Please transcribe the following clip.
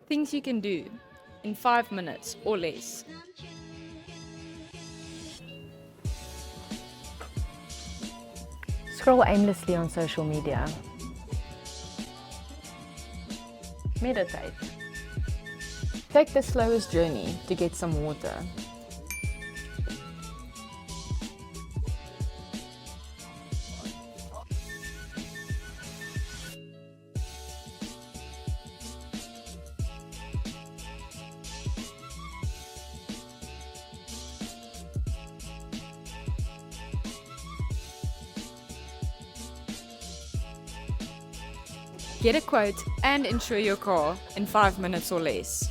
Things you can do in 5 minutes or less. Scroll aimlessly on social media. Meditate. Take the slowest journey to get some water. Get a quote and insure your car in 5 minutes or less.